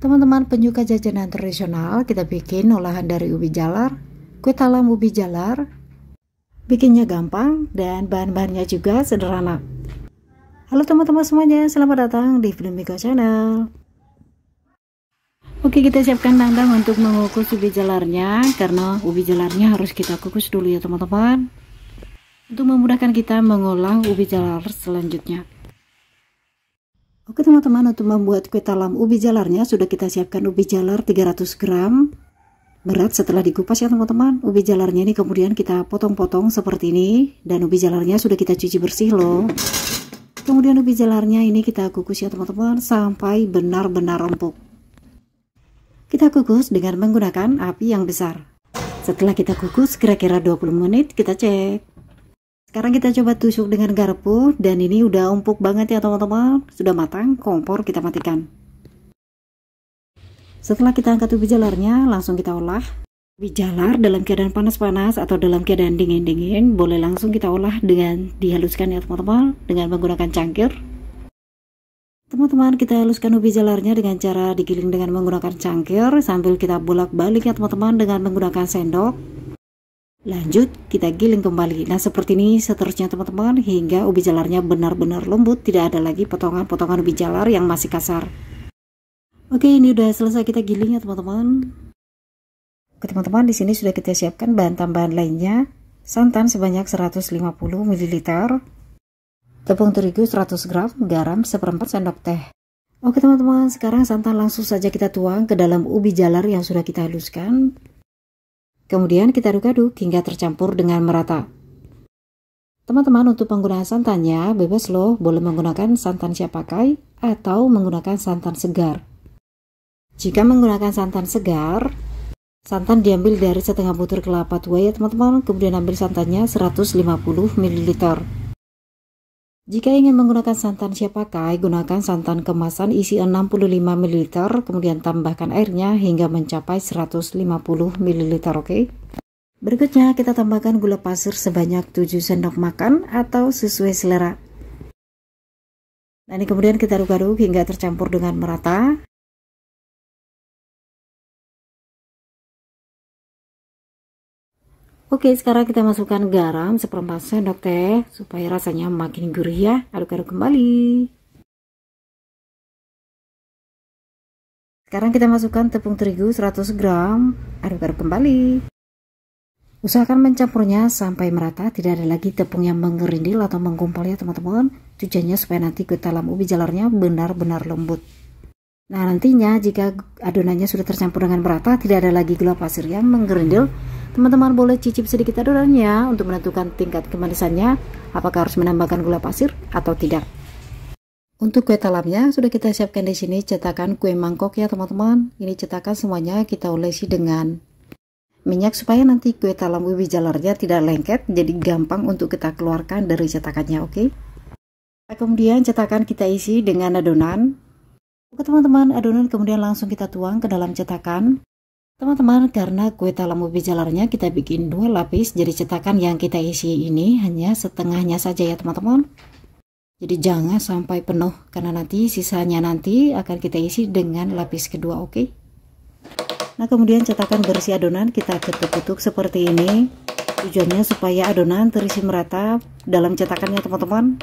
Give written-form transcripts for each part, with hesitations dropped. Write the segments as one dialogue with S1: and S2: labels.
S1: Teman-teman penyuka jajanan tradisional, kita bikin olahan dari ubi jalar, kue talam ubi jalar. Bikinnya gampang dan bahan-bahannya juga sederhana. Halo teman-teman semuanya, selamat datang di Filmiko Channel. Oke, kita siapkan dandang untuk mengukus ubi jalarnya, karena ubi jalarnya harus kita kukus dulu ya teman-teman, untuk memudahkan kita mengolah ubi jalar selanjutnya. Oke teman-teman, untuk membuat kue talam ubi jalarnya sudah kita siapkan ubi jalar 300 gram berat setelah dikupas ya teman-teman. Ubi jalarnya ini kemudian kita potong-potong seperti ini, dan ubi jalarnya sudah kita cuci bersih loh. Kemudian ubi jalarnya ini kita kukus ya teman-teman sampai benar-benar empuk. Kita kukus dengan menggunakan api yang besar. Setelah kita kukus kira-kira 20 menit, kita cek. Sekarang kita coba tusuk dengan garpu, dan ini udah empuk banget ya teman-teman, sudah matang. Kompor kita matikan. Setelah kita angkat ubi jalarnya, langsung kita olah. Ubi jalar dalam keadaan panas-panas atau dalam keadaan dingin-dingin boleh langsung kita olah dengan dihaluskan ya teman-teman, dengan menggunakan cangkir. Teman-teman, kita haluskan ubi jalarnya dengan cara digiling dengan menggunakan cangkir sambil kita bolak-balik ya teman-teman dengan menggunakan sendok. Lanjut kita giling kembali. Nah seperti ini seterusnya teman-teman, hingga ubi jalarnya benar-benar lembut, tidak ada lagi potongan-potongan ubi jalar yang masih kasar. Oke, ini udah selesai kita giling ya teman-teman. Oke teman-teman, di sini sudah kita siapkan bahan tambahan lainnya. Santan sebanyak 150 ml, tepung terigu 100 gram, garam 1/4 sendok teh. Oke teman-teman, sekarang santan langsung saja kita tuang ke dalam ubi jalar yang sudah kita haluskan. Kemudian kita aduk-aduk hingga tercampur dengan merata. Teman-teman, untuk penggunaan santannya bebas loh, boleh menggunakan santan siap pakai atau menggunakan santan segar. Jika menggunakan santan segar, santan diambil dari setengah butir kelapa tua ya teman-teman, kemudian ambil santannya 150 ml. Jika ingin menggunakan santan siap pakai, gunakan santan kemasan isi 65 ml, kemudian tambahkan airnya hingga mencapai 150 ml, oke? Berikutnya kita tambahkan gula pasir sebanyak 7 sendok makan atau sesuai selera. Nah ini kemudian kita aduk-aduk hingga tercampur dengan merata. Oke, sekarang kita masukkan garam 1/4 sendok teh supaya rasanya makin gurih ya. Aduk-aduk kembali. Sekarang kita masukkan tepung terigu 100 gram. Aduk-aduk kembali. Usahakan mencampurnya sampai merata, tidak ada lagi tepung yang mengerindil atau menggumpal ya teman-teman. Tujuannya supaya nanti kue talam ubi jalarnya benar-benar lembut. Nah nantinya jika adonannya sudah tercampur dengan merata, tidak ada lagi gula pasir yang menggerindil, teman-teman boleh cicip sedikit adonannya untuk menentukan tingkat kemanisannya, apakah harus menambahkan gula pasir atau tidak. Untuk kue talamnya sudah kita siapkan di sini cetakan kue mangkok ya teman-teman. Ini cetakan semuanya kita olesi dengan minyak supaya nanti kue talam ubi jalarnya tidak lengket, jadi gampang untuk kita keluarkan dari cetakannya, oke? Kemudian cetakan kita isi dengan adonan. Oke teman-teman, adonan kemudian langsung kita tuang ke dalam cetakan. Teman-teman, karena kue talam ubi jalarnya kita bikin 2 lapis, jadi cetakan yang kita isi ini hanya setengahnya saja ya teman-teman. Jadi jangan sampai penuh, karena nanti sisanya nanti akan kita isi dengan lapis kedua, oke? Nah kemudian cetakan berisi adonan kita ketuk-ketuk seperti ini. Tujuannya supaya adonan terisi merata dalam cetakannya teman-teman.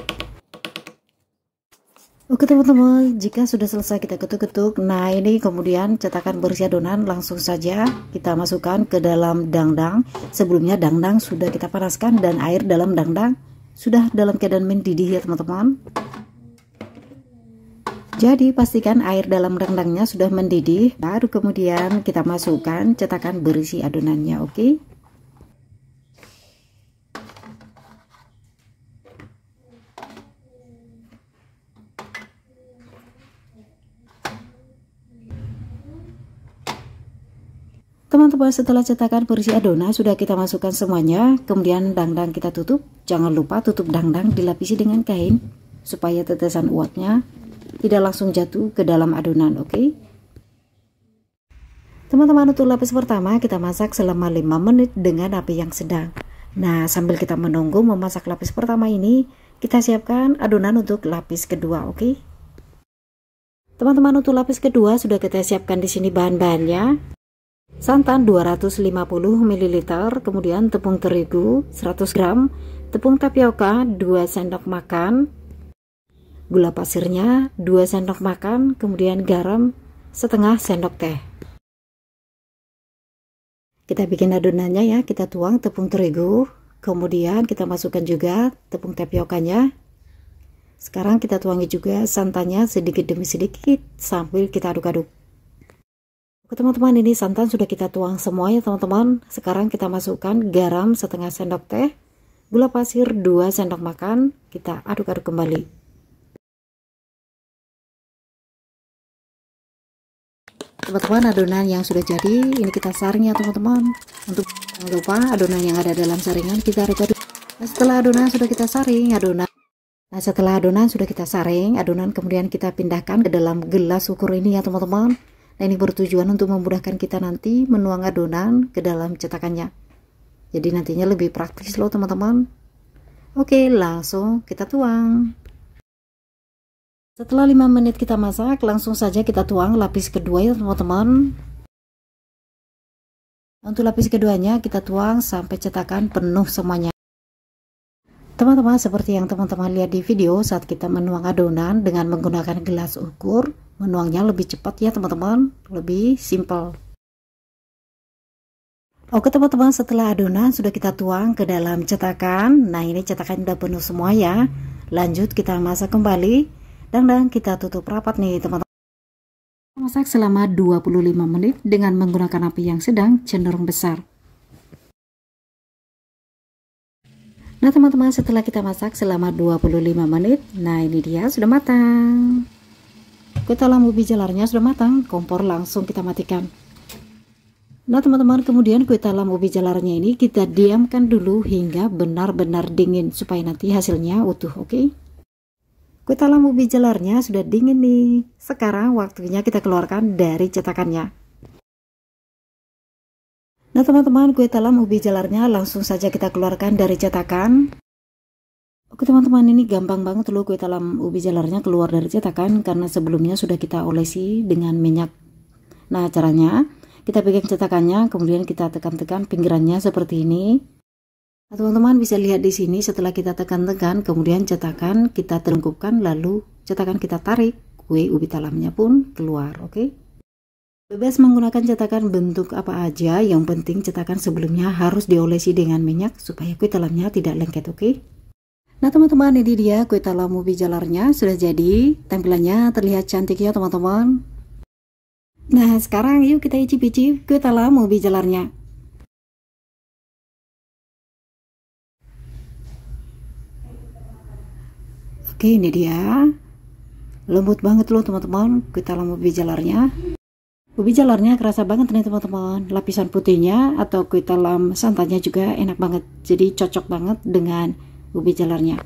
S1: Oke teman-teman, jika sudah selesai kita ketuk-ketuk, nah ini kemudian cetakan berisi adonan langsung saja kita masukkan ke dalam dangdang. Sebelumnya dangdang sudah kita panaskan dan air dalam dangdang sudah dalam keadaan mendidih ya teman-teman. Jadi pastikan air dalam dangdangnya sudah mendidih, baru kemudian kita masukkan cetakan berisi adonannya, oke? Teman-teman, setelah cetakan berisi adonan sudah kita masukkan semuanya, kemudian dangdang kita tutup. Jangan lupa tutup dangdang dilapisi dengan kain supaya tetesan uapnya tidak langsung jatuh ke dalam adonan, oke? Teman-teman, untuk lapis pertama kita masak selama 5 menit dengan api yang sedang. Nah, sambil kita menunggu memasak lapis pertama ini, kita siapkan adonan untuk lapis kedua, oke? Teman-teman, untuk lapis kedua sudah kita siapkan di sini bahan-bahannya. Santan 250 ml, kemudian tepung terigu 100 gram, tepung tapioka 2 sendok makan, gula pasirnya 2 sendok makan, kemudian garam setengah sendok teh. Kita bikin adonannya ya, kita tuang tepung terigu, kemudian kita masukkan juga tepung tapiokanya. Sekarang kita tuangi juga santannya sedikit demi sedikit sambil kita aduk-aduk. Oke teman-teman, ini santan sudah kita tuang semua ya teman-teman. Sekarang kita masukkan garam setengah sendok teh, gula pasir 2 sendok makan, kita aduk-aduk kembali. Teman-teman, adonan yang sudah jadi ini kita saring ya teman-teman. Untuk jangan lupa adonan yang ada dalam saringan kita aduk-aduk. Nah, setelah adonan sudah kita saring, adonan kemudian kita pindahkan ke dalam gelas ukur ini ya teman-teman. Nah, ini bertujuan untuk memudahkan kita nanti menuang adonan ke dalam cetakannya. Jadi nantinya lebih praktis loh teman-teman. Oke, langsung kita tuang. Setelah 5 menit kita masak, langsung saja kita tuang lapis kedua ya teman-teman. Untuk lapis keduanya kita tuang sampai cetakan penuh semuanya. Teman-teman, seperti yang teman-teman lihat di video, saat kita menuang adonan dengan menggunakan gelas ukur, menuangnya lebih cepat ya teman-teman, lebih simple. Oke teman-teman, setelah adonan sudah kita tuang ke dalam cetakan. Nah, ini cetakan udah penuh semua ya. Lanjut kita masak kembali dan kita tutup rapat nih teman-teman. Masak selama 25 menit dengan menggunakan api yang sedang cenderung besar. Nah teman-teman, setelah kita masak selama 25 menit, nah ini dia sudah matang. Kue talam ubi jalarnya sudah matang, kompor langsung kita matikan. Nah teman-teman, kemudian kue talam ubi jalarnya ini kita diamkan dulu hingga benar-benar dingin supaya nanti hasilnya utuh, oke? Kue talam ubi jalarnya sudah dingin nih. Sekarang waktunya kita keluarkan dari cetakannya. Nah teman-teman, kue talam ubi jalarnya langsung saja kita keluarkan dari cetakan. Oke teman-teman, ini gampang banget loh kue talam ubi jalarnya keluar dari cetakan karena sebelumnya sudah kita olesi dengan minyak. Nah caranya, kita pegang cetakannya, kemudian kita tekan-tekan pinggirannya seperti ini. Nah, teman-teman bisa lihat di sini, setelah kita tekan-tekan, kemudian cetakan kita telungkupkan, lalu cetakan kita tarik, kue ubi talamnya pun keluar, oke? Bebas menggunakan cetakan bentuk apa aja, yang penting cetakan sebelumnya harus diolesi dengan minyak supaya kue talamnya tidak lengket, oke? Nah teman-teman, ini dia kue talam ubi jalarnya sudah jadi, tampilannya terlihat cantik ya teman-teman. Nah sekarang yuk kita icip-icip kue talam ubi jalarnya. Oke, ini dia, lembut banget loh teman-teman kue talam ubi jalarnya. Ubi jalarnya kerasa banget nih teman-teman, lapisan putihnya atau kue talam santannya juga enak banget, jadi cocok banget dengan ubi jalarnya.